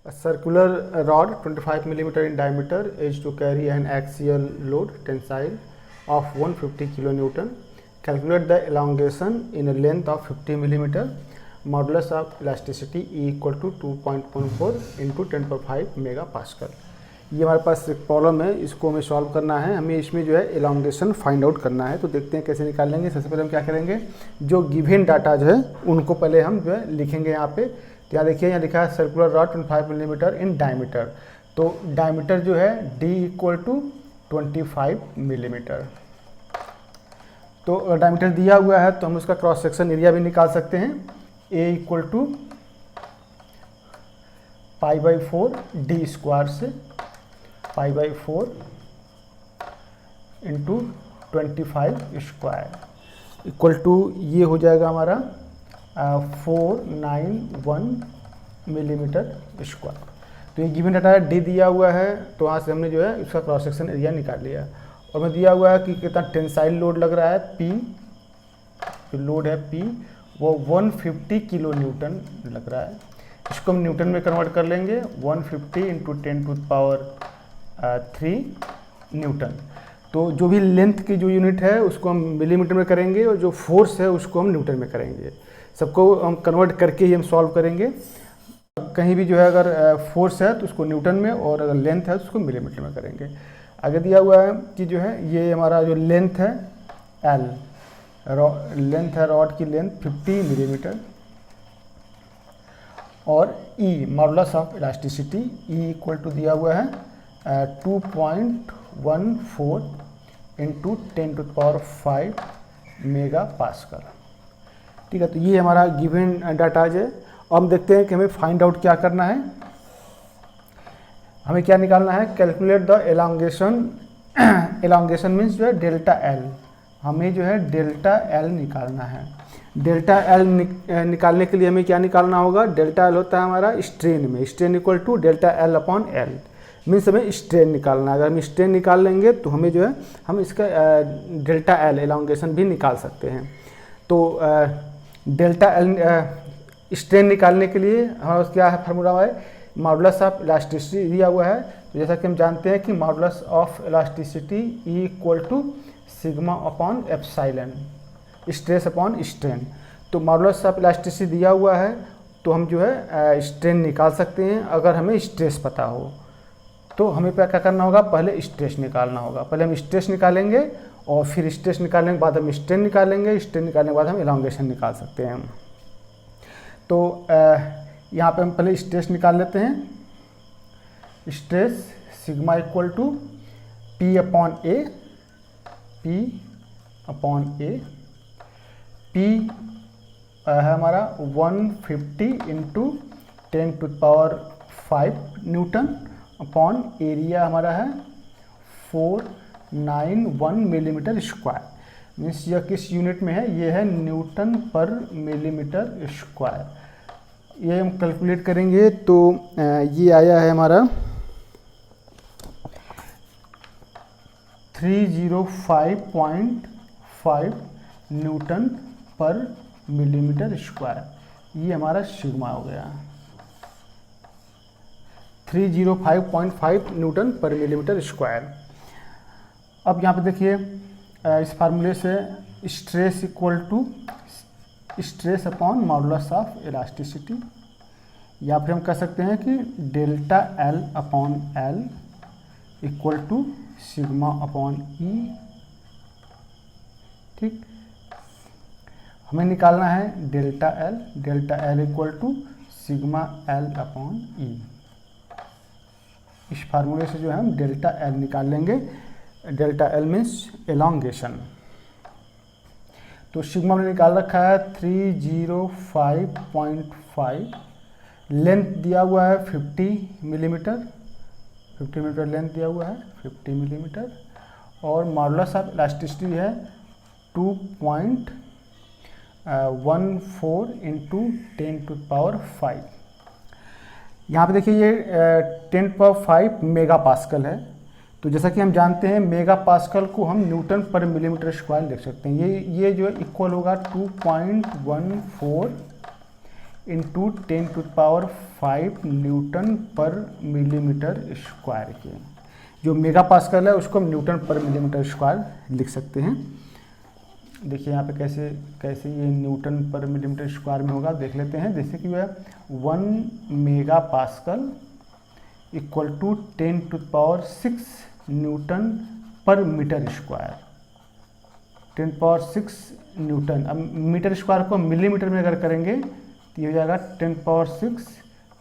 A circular rod 25 millimeter in diameter is to carry an axial load tensile of 150 kilonewton. Calculate the elongation in a length of 50 millimeter. Modulus of elasticity E equal to 2.14 into 10⁵ megapascal. ये हमारे पास एक problem है, इसको हमें solve करना है। हमें इसमें जो है एलोंगेशन फाइंड आउट करना है। तो देखते हैं कैसे निकालेंगे। सबसे पहले हम क्या करेंगे, जो गिवन डाटा जो है उनको पहले हम जो है लिखेंगे यहाँ पे। तो यहाँ देखिए, यहाँ लिखा है circular rod 25 millimetre in diameter. तो डायमीटर जो है D इक्वल टू 25 मिलीमीटर। तो अगर डायमीटर दिया हुआ है तो हम उसका क्रॉस सेक्शन एरिया भी निकाल सकते हैं। A equal to π/4 D square से π/4 इंटू 25 स्क्वायर इक्वल टू ये हो जाएगा हमारा 491 मिलीमीटर स्क्वायर। तो ये गिवन डाटा डी दिया हुआ है, तो वहाँ से हमने जो है उसका क्रॉस सेक्शन एरिया निकाल लिया। और में दिया हुआ है कि कितना टेंसाइल लोड लग रहा है P, जो लोड है P वो 150 किलो न्यूटन लग रहा है। इसको हम न्यूटन में कन्वर्ट कर लेंगे। 150 इंटू 10⁻³ न्यूटन। तो जो भी लेंथ की जो यूनिट है उसको हम मिलीमीटर में करेंगे और जो फोर्स है उसको हम न्यूटन में करेंगे। सबको हम कन्वर्ट करके ही हम सॉल्व करेंगे। कहीं भी जो है अगर फोर्स है तो उसको न्यूटन में, और अगर लेंथ है तो उसको मिलीमीटर में करेंगे। आगे दिया हुआ है कि जो है ये हमारा जो लेंथ है L, लेंथ है रॉड की लेंथ 50 मिलीमीटर, और E modulus of elasticity E equal to दिया हुआ है 2.14 इंटू 10⁵ मेगापास्कल। ठीक है, तो ये हमारा गिवन डाटा है। अब हम देखते हैं कि हमें फाइंड आउट क्या करना है। हमें क्या निकालना है, calculate the elongation. Elongation means जो है डेल्टा L। हमें जो है डेल्टा L निकालना है। डेल्टा L निकालने के लिए हमें क्या निकालना होगा, डेल्टा L होता है हमारा स्ट्रेन में। Strain equal to delta L/L means हमें स्ट्रेन निकालना है। अगर हम स्ट्रेन निकाल लेंगे तो हमें जो है हम इसका डेल्टा L एलोंगेशन भी निकाल सकते हैं। तो डेल्टा L स्ट्रेन निकालने के लिए हमारा क्या है फार्मूला है, मॉडुलस ऑफ इलास्टिसिटी दिया हुआ है। तो जैसा कि हम जानते हैं कि modulus of elasticity E equal to σ/ε, stress upon strain. तो मॉडुलस ऑफ इलास्टिसिटी दिया हुआ है तो हम जो है स्ट्रेन निकाल सकते हैं अगर हमें स्ट्रेस पता हो। तो हमें क्या करना होगा, पहले स्ट्रेस निकालना होगा। पहले हम स्ट्रेस निकालेंगे और फिर स्ट्रेस निकालने के बाद हम स्ट्रेन निकालेंगे। स्ट्रेन निकालने के बाद हम एलोंगेशन निकाल सकते हैं। तो यहाँ पे हम पहले स्ट्रेस निकाल लेते हैं। Stress sigma equal to P/A, P है हमारा 150 इंटू 10⁵ न्यूटन अपॉन एरिया हमारा है 491 मिलीमीटर स्क्वायर। मीन्स यह किस यूनिट में है, ये है न्यूटन पर मिलीमीटर स्क्वायर। ये हम कैलकुलेट करेंगे तो ये आया है हमारा 305.5 न्यूटन पर मिलीमीटर स्क्वायर। ये हमारा सिग्मा हो गया 305.5 न्यूटन पर मिलीमीटर स्क्वायर। अब यहाँ पे देखिए इस फार्मूले से stress equal to stress upon modulus of elasticity, या फिर हम कह सकते हैं कि delta L/L equal to σ/E। ठीक, हमें निकालना है delta L equal to σ/L/E। इस फार्मूले से जो है हम डेल्टा L निकाल लेंगे। Delta L means elongation. तो सिग्मा हमने निकाल रखा है 305.5। लेंथ दिया हुआ है 50 मिलीमीटर, 50 मिलीमीटर लेंथ दिया हुआ है 50 मिलीमीटर, और मॉडुलस ऑफ इलास्टिसिटी है 2.14 इंटू 10⁵। यहाँ पे देखिए ये 10⁵ मेगापास्कल है। तो जैसा कि हम जानते हैं मेगापास्कल को हम न्यूटन पर मिलीमीटर स्क्वायर लिख सकते हैं। ये जो है इक्वल होगा 2.14 into 10⁵ Newton per millimetre square के। जो मेगा पास्कल है उसको हम न्यूटन पर मिलीमीटर स्क्वायर लिख सकते हैं। देखिए यहाँ पे कैसे कैसे ये न्यूटन पर मिलीमीटर स्क्वायर में होगा देख लेते हैं। जैसे कि वह 1 mega pascal equal to 10⁶ newton per metre square. 10⁶ newton. अब मीटर स्क्वायर को मिलीमीटर में अगर करेंगे तो ये हो जाएगा 10⁶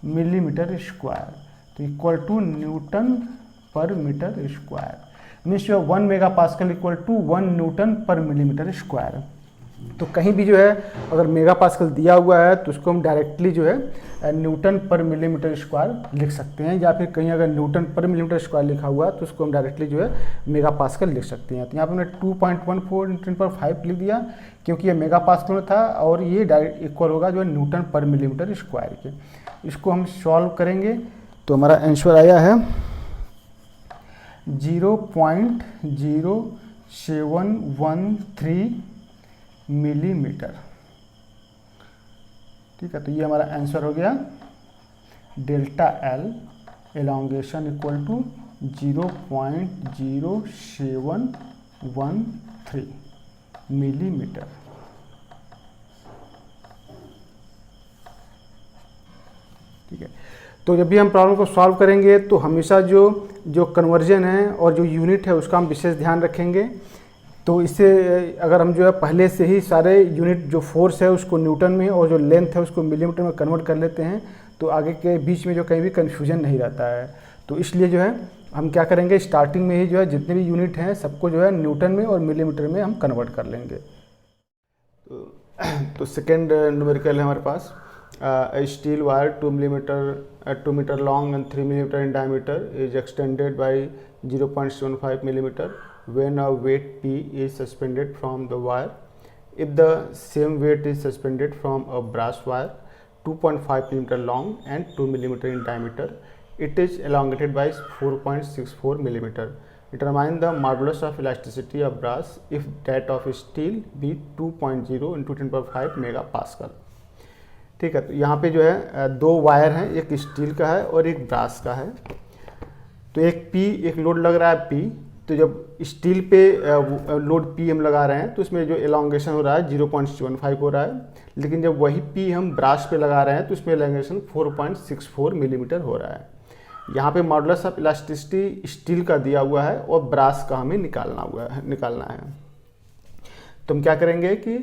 मिलीमीटर स्क्वायर, तो equal to newton per metre square. Means जो 1 mega pascal equal to 1 newton per millimetre square. तो कहीं भी जो है अगर मेगा पास्कल दिया हुआ है तो उसको हम डायरेक्टली जो है न्यूटन पर मिलीमीटर स्क्वायर लिख सकते हैं, या फिर कहीं अगर न्यूटन पर मिलीमीटर स्क्वायर लिखा हुआ है तो उसको हम डायरेक्टली जो है मेगा पास्कल लिख सकते हैं। तो यहाँ पर हमने 2.14 × 10⁵ लिख दिया क्योंकि ये मेगा पास्कल में था और ये डायरेक्ट इक्वल होगा जो है न्यूटन पर मिलीमीटर स्क्वायर के। इसको हम सॉल्व करेंगे तो हमारा आंसर आया है 0.0713 मिलीमीटर। ठीक है, तो ये हमारा आंसर हो गया delta L elongation equal to 0.0713 millimetre. ठीक है, तो जब भी हम प्रॉब्लम को सॉल्व करेंगे तो हमेशा जो कन्वर्जन है और जो यूनिट है उसका हम विशेष ध्यान रखेंगे। तो इससे अगर हम जो है पहले से ही सारे यूनिट जो फोर्स है उसको न्यूटन में और जो लेंथ है उसको मिलीमीटर में कन्वर्ट कर लेते हैं तो आगे के बीच में जो कहीं भी कन्फ्यूजन नहीं रहता है। तो इसलिए जो है हम क्या करेंगे, स्टार्टिंग में ही जो है जितने भी यूनिट हैं सबको जो है न्यूटन में और मिलीमीटर में हम कन्वर्ट कर लेंगे। तो सेकेंड न्यूमेरिकल है हमारे पास a steel wire 2 meter long and 3 millimeter in diameter is extended by 0.75 millimeter when a weight P is suspended from the wire. If the same weight is suspended from a brass wire 2.5 millimeter long and 2 millimeter in diameter, it is elongated by 4.64 millimeter. Determine the modulus of elasticity of brass if that of steel be 2.0 into 10⁵ megapascal. ठीक है, तो यहाँ पे जो है दो wire हैं, एक स्टील का है और एक ब्रास का है। तो एक लोड लग रहा है P, तो जब स्टील पे लोड P हम लगा रहे हैं तो इसमें जो एलोंगेशन हो रहा है 0.75 हो रहा है, लेकिन जब वही P हम ब्रास पे लगा रहे हैं तो इसमें एलोंगेशन 4.64 मिलीमीटर हो रहा है। यहाँ पे मॉडुलस ऑफ इलास्टिसिटी स्टील का दिया हुआ है और ब्रास का हमें निकालना है। तो हम क्या करेंगे कि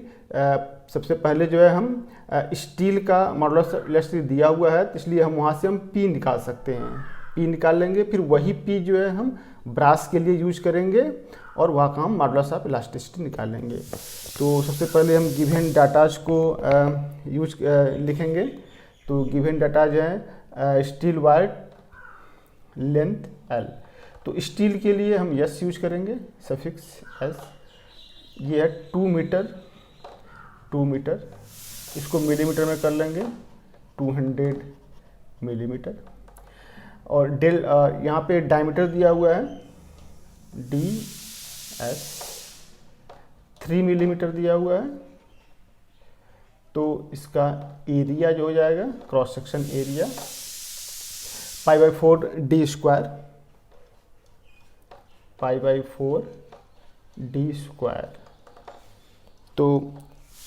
सबसे पहले जो है हम स्टील का मॉडुलस ऑफ इलास्टिसिटी दिया हुआ है तो इसलिए हम वहाँ से हम P निकाल सकते हैं, P निकाल लेंगे। फिर वही P जो है हम ब्रास के लिए यूज करेंगे और वहाँ का हम मॉडुलस ऑफ इलास्टिसिटी निकालेंगे। तो सबसे पहले हम गिवन डाटाज को लिखेंगे। तो गिवन डाटाज है स्टील वायर लेंथ L। तो स्टील के लिए हम S यूज करेंगे, सफिक्स S। ये है 2 मीटर, इसको मिलीमीटर में कर लेंगे 200 मिलीमीटर। और यहाँ पे डायमीटर दिया हुआ है DS, 3 मिलीमीटर दिया हुआ है। तो इसका एरिया जो हो जाएगा cross section area π/4 d square, π/4 d square. तो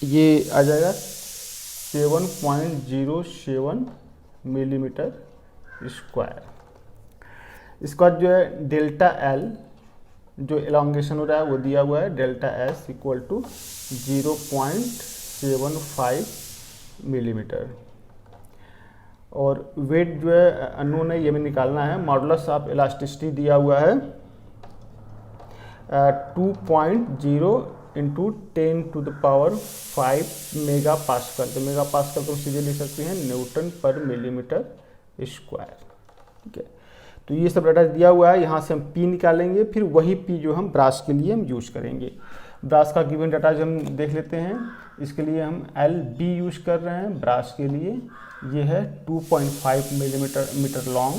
ये आ जाएगा 7.07 मिलीमीटर स्क्वायर। इसका जो है डेल्टा एल जो एलोंगेशन हो रहा है वो दिया हुआ है delta S equal to 0.75 millimetre. और वेट जो है अननोन है, ये में निकालना है। मॉडुलस ऑफ इलास्टिसिटी दिया हुआ है 2.0 इंटू 10⁵ मेगा पास्कल। तो मेगा पास्कल तो सीधे लिख सकते हैं न्यूटन पर मिलीमीटर स्क्वायर। ठीक है, तो ये सब डाटा दिया हुआ है। यहाँ से हम P निकालेंगे, फिर वही P जो हम ब्रास के लिए हम यूज करेंगे। ब्रास का गिवन डाटा जो हम देख लेते हैं, इसके लिए हम LB यूज कर रहे हैं। ब्रास के लिए ये है 2.5 मीटर लॉन्ग,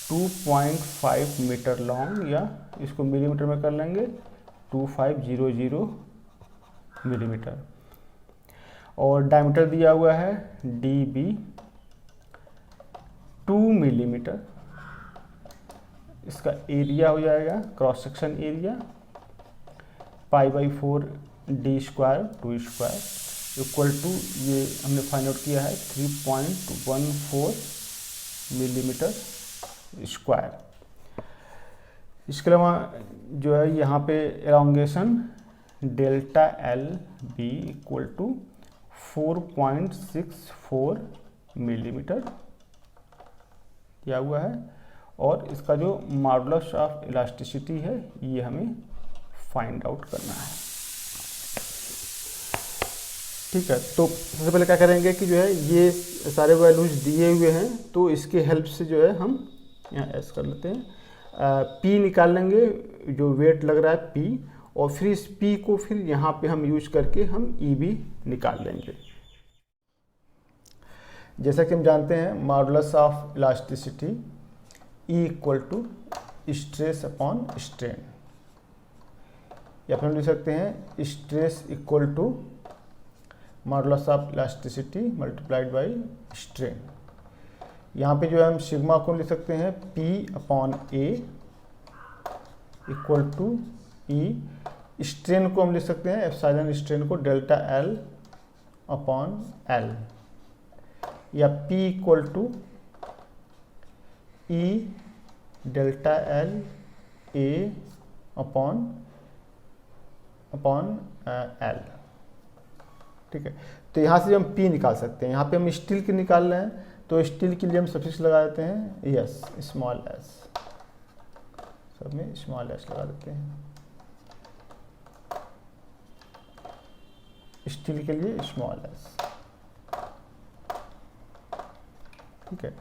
2.5 मीटर लॉन्ग, या इसको मिलीमीटर में कर लेंगे 2500 मिलीमीटर। और डायमीटर दिया हुआ है डी बी 2 मिलीमीटर। इसका एरिया हो जाएगा cross section area π/4 D square 2 square equal to, ये हमने फाइंड आउट किया है 3.14 मिलीमीटर स्क्वायर। इसके अलावा जो है यहाँ पे elongation delta L B equal to 4.64 millimetre दिया हुआ है, और इसका जो मॉडुलस ऑफ इलास्टिसिटी है ये हमें फाइंड आउट करना है। ठीक है, तो सबसे पहले क्या करेंगे कि जो है ये सारे वैल्यूज दिए हुए हैं, तो इसके हेल्प से जो है हम यहाँ एस कर लेते हैं, पी निकाल लेंगे, जो वेट लग रहा है पी, और फिर इस पी को फिर यहाँ पे हम यूज करके हम ई बी निकाल लेंगे। जैसा कि हम जानते हैं modulus of elasticity E equal to stress upon strain, या फिर हम लिख सकते हैं stress equal to modulus of elasticity multiplied by strain. यहाँ पे जो है हम सिग्मा को लिख सकते हैं P upon A equal to E, strain को हम लिख सकते हैं एप्सिलॉन स्ट्रेन को डेल्टा एल अपॉन एल, या P equal to E delta L A upon L. ठीक है, तो यहाँ से हम P निकाल सकते हैं। यहाँ पे हम स्टील के निकाल रहे हैं, तो स्टील के लिए हम सफिक्स लगा देते हैं यस, स्मॉल एस, सब में स्मॉल एस लगा देते हैं। स्टील के लिए स्मॉल एस। ठीक है,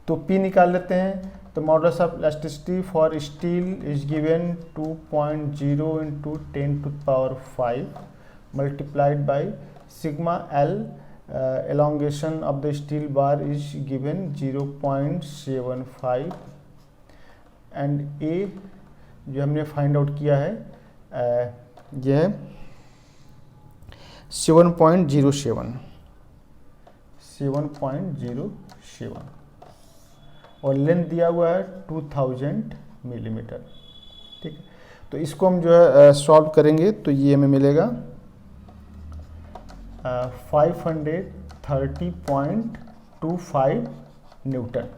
तो P निकाल लेते हैं। तो modulus of elasticity for steel is given 2.0 × 10⁵ multiplied by sigma L, elongation of the steel bar is given 0.75 and A जो हमने फाइंड आउट किया है यह 7.07 और लेंथ दिया हुआ है 2000 मिलीमीटर। ठीक है, तो इसको हम जो है सॉल्व करेंगे, तो ये हमें मिलेगा 530.25 न्यूटन।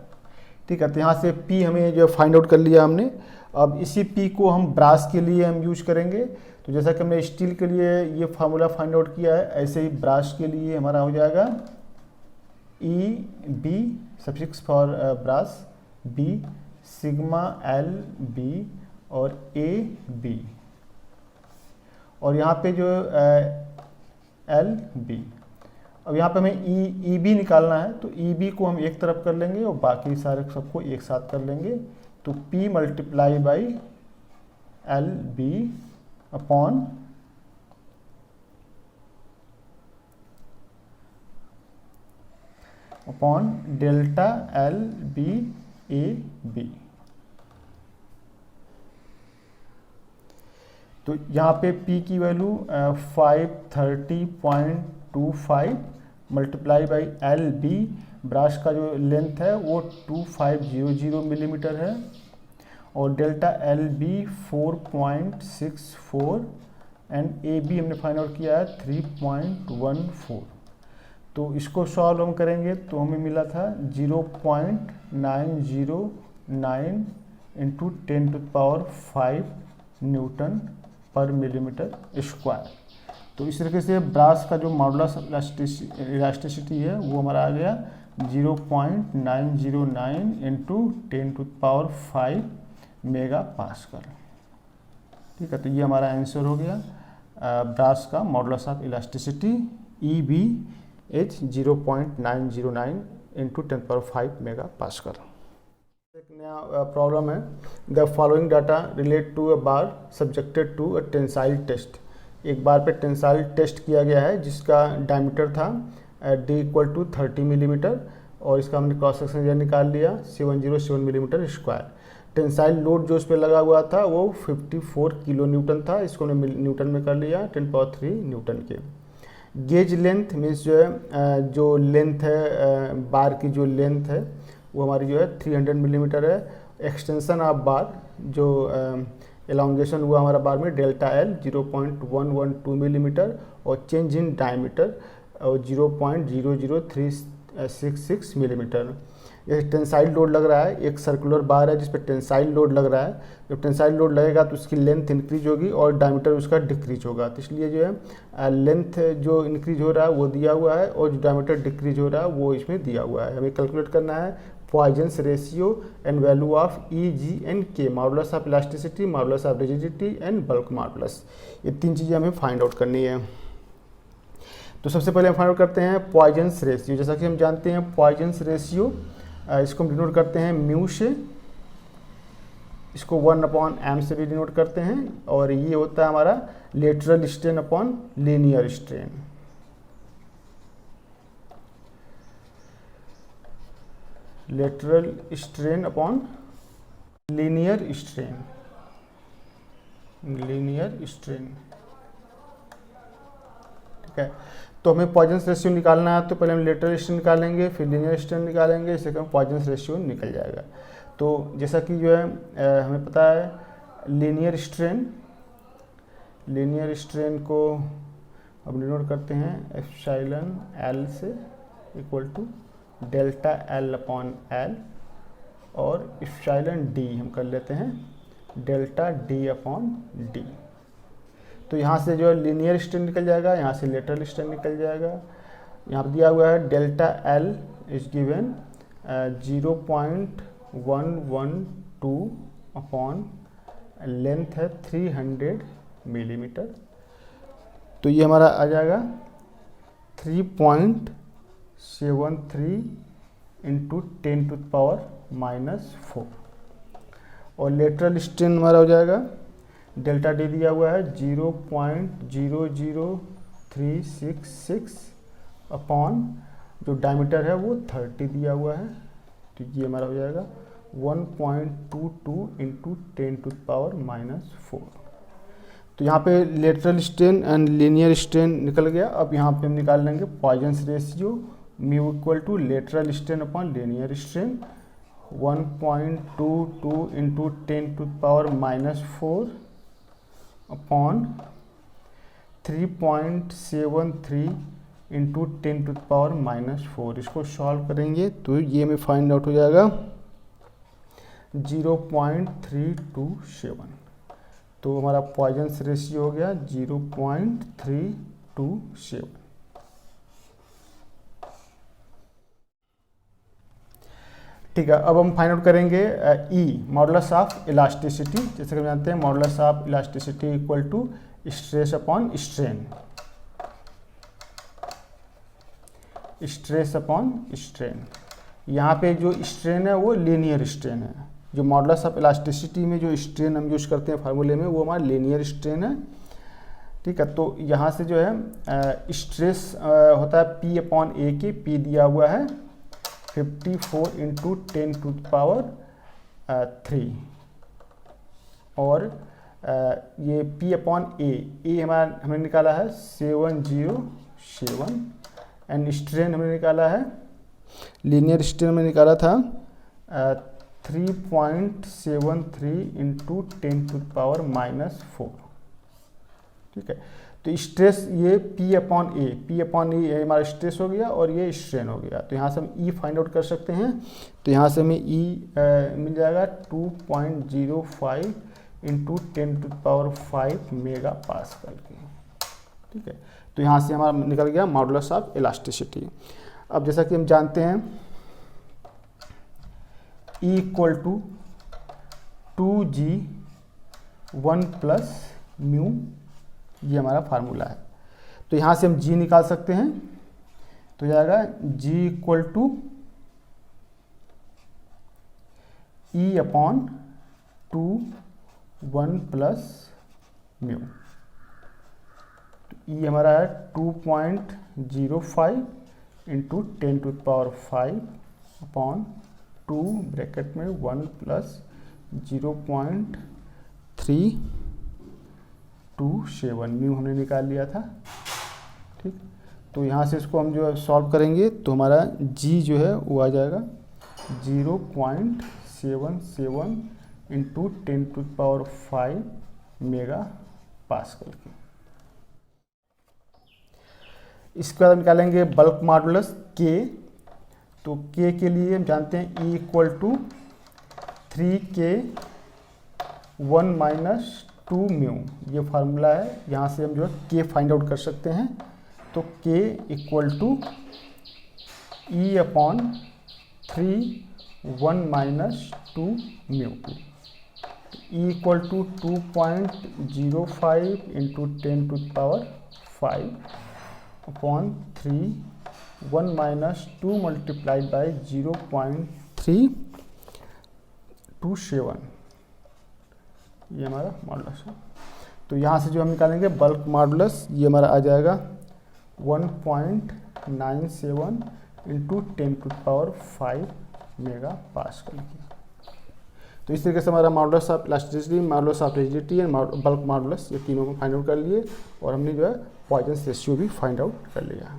ठीक है, तो यहाँ से P हमें जो फाइंड आउट कर लिया हमने। अब इसी P को हम ब्रास के लिए हम यूज करेंगे। तो जैसा कि हमने स्टील के लिए ये फार्मूला फाइंड आउट किया है, ऐसे ही ब्रास के लिए हमारा हो जाएगा E B suffix for brass B sigma L B और ए बी, और यहाँ पे जो एल बी। अब यहाँ पे हमें ई बी निकालना है, तो ई बी को हम एक तरफ कर लेंगे और बाकी सारे सबको एक साथ कर लेंगे। तो P multiply by L B upon delta L B A B. तो यहाँ पे P की value 530.25 multiply by L B, brass का जो लेंथ है वो 2500 मिलीमीटर है, और delta L B 4.64 and A B हमने फाइंड आउट किया है 3.14। तो इसको सॉल्व हम करेंगे तो हमें मिला था 0.909 into 10⁵ Newton per millimetre square. तो इस तरीके से ब्रास का जो मॉडुलस इलास्टिसिटी है वो हमारा आ गया 0.909 इंटू 10⁵ मेगा पास्कल। ठीक है, तो ये हमारा आंसर हो गया। ब्रास का modulus of elasticity E B H 0.909 into 10⁵ mega pascal. एक नया प्रॉब्लम है, the following data relate to a bar subjected to a tensile test. एक बार पे टेंसाइल टेस्ट किया गया है जिसका डायमीटर था D इक्वल टू 30 मिलीमीटर, और इसका हमने क्रॉस सेक्शन एरिया निकाल लिया 707 मिलीमीटर स्क्वायर। टेंसाइल लोड जो उस पर लगा हुआ था वो 54 किलो न्यूटन था, इसको हमने न्यूटन में कर लिया 10⁻³ न्यूटन के। गेज लेंथ मीन्स जो है जो लेंथ है बार की जो लेंथ है वो हमारी जो है 300 मिलीमीटर है। एक्सटेंशन ऑफ बार जो एलोंगेशन हुआ हमारा बार में डेल्टा एल 0.112 मिलीमीटर और चेंज इन डायमीटर 0.00366 मिलीमीटर। ये टेंसाइल लोड लग रहा है, एक सर्कुलर बार है जिस पर टेंसाइल लोड लग रहा है। जब टेंसाइल लोड लगेगा तो उसकी लेंथ इंक्रीज होगी और डायमीटर उसका डिक्रीज होगा। तो इसलिए जो है लेंथ जो इंक्रीज हो रहा है वो दिया हुआ है और जो डायमीटर डिक्रीज हो रहा है वो इसमें दिया हुआ है। हमें कैलकुलेट करना है Poisson's ratio and value of E G and K, modulus of elasticity, modulus of rigidity and bulk modulus. ये तीन चीज़ें हमें फाइंड आउट करनी है। तो सबसे पहले हम फाइंड आउट करते हैं पॉइजन्स रेशियो। जैसा कि हम जानते हैं पॉइजन्स रेशियो इसको हम डिनोट करते हैं म्यू से, इसको 1/m से भी डिनोट करते हैं और ये होता है हमारा lateral strain upon linear strain. Lateral strain upon linear strain, linear strain. ठीक है, तो हमें पॉइजन्स रेशियो निकालना है तो पहले हम लेटरल स्ट्रेन निकालेंगे, फिर लीनियर स्ट्रेन निकालेंगे, इससे हम पॉइजन्स रेशियो निकल जाएगा। तो जैसा कि जो है हमें पता है लीनियर स्ट्रेन को अब डिनोट करते हैं एप्सिलॉन एल से equal to delta L upon L और एप्सिलॉन डी हम कर लेते हैं डेल्टा डी अपॉन डी। तो यहाँ से जो है लीनियर स्ट्रेन निकल जाएगा, यहाँ से लेटरल स्ट्रेन निकल जाएगा। यहाँ पर दिया हुआ है delta L is given 0.112 upon length है 300 मिलीमीटर। तो ये हमारा आ जाएगा 3.73 इंटू 10⁻⁻⁴ और लेटरल स्ट्रेन हमारा हो जाएगा डेल्टा डी दिया हुआ है 0.00366 अपॉन जो डायमीटर है वो 30 दिया हुआ है। तो ये हमारा हो जाएगा 1.22 इंटू 10⁻⁻⁴। तो यहाँ पे lateral strain and linear strain निकल गया। अब यहाँ पे हम निकाल लेंगे Poisson's ratio mu equal to lateral strain upon linear strain 1.22 into 10⁻⁻⁴ upon 3.73 into 10⁻⁻⁴। इसको सॉल्व करेंगे तो ये हमें फाइंड आउट हो जाएगा 0.327। तो हमारा पॉइजन्स रेशियो हो गया 0.327। ठीक है, अब हम फाइंड आउट करेंगे ई मॉडुलस ऑफ इलास्टिसिटी। जैसे कि हम जानते हैं modulus of elasticity equal to stress upon strain, stress upon strain. यहाँ पे जो स्ट्रेन है वो लीनियर स्ट्रेन है। जो मॉडुलस ऑफ इलास्टिसिटी में जो स्ट्रेन हम यूज करते हैं फार्मूले में वो हमारा लीनियर स्ट्रेन है। ठीक है, तो यहाँ से जो है स्ट्रेस होता है पी अपॉन ए के, पी दिया हुआ है 54 इंटू 10⁻³ और ये P अपॉन ए हमने निकाला है 707 एंड स्ट्रेन हमने निकाला है, लीनियर स्ट्रेन में निकाला था 3.73 इंटू 10⁻⁻⁴। ठीक है, तो स्ट्रेस ये P अपॉन ए हमारा स्ट्रेस हो गया और ये स्ट्रेन हो गया। तो यहाँ से हम E फाइंड आउट कर सकते हैं। तो यहाँ से हमें E मिल जाएगा 2.05 इंटू 10⁵ मेगा पास्कल की। ठीक है, तो यहाँ से हमारा निकल गया मॉडुलस ऑफ इलास्टिसिटी। अब जैसा कि हम जानते हैं E equal to 2G1 plus mu, ये हमारा फार्मूला है। तो यहाँ से हम G निकाल सकते हैं। तो जाएगा G equal to E upon 2 1 plus mu. E हमारा है 2.05 इंटू 10⁵ अपॉन 2 ब्रैकेट में 1 प्लस 0.327 म्यू हमने निकाल लिया था। ठीक, तो यहाँ से इसको हम जो है सॉल्व करेंगे तो हमारा g जो है वो आ जाएगा 0.77 इंटू 10⁵ मेगा पास्कल की। इसके बाद हम निकालेंगे बल्क मॉडुलस k। तो k के लिए हम जानते हैं E equal to 3k1 - 2 mu, ये फार्मूला है। यहाँ से हम जो है k फाइंड आउट कर सकते हैं। तो k equal to E/3 - 2 mu. E equal to 2.05 into 10⁵ upon 3 1 - 2 multiplied by 0.327, ये हमारा मॉडुलस है। तो यहाँ से जो हम निकालेंगे बल्क मॉडुलस, ये हमारा आ जाएगा 1.97 इंटू 10⁵ मेगा पास्कल की। तो इस तरीके से हमारा modulus of elasticity, modulus of rigidity and bulk modulus, ये तीनों को फाइंड आउट कर लिए और हमने जो है पॉइजन रेशियो भी फाइंड आउट कर लिया।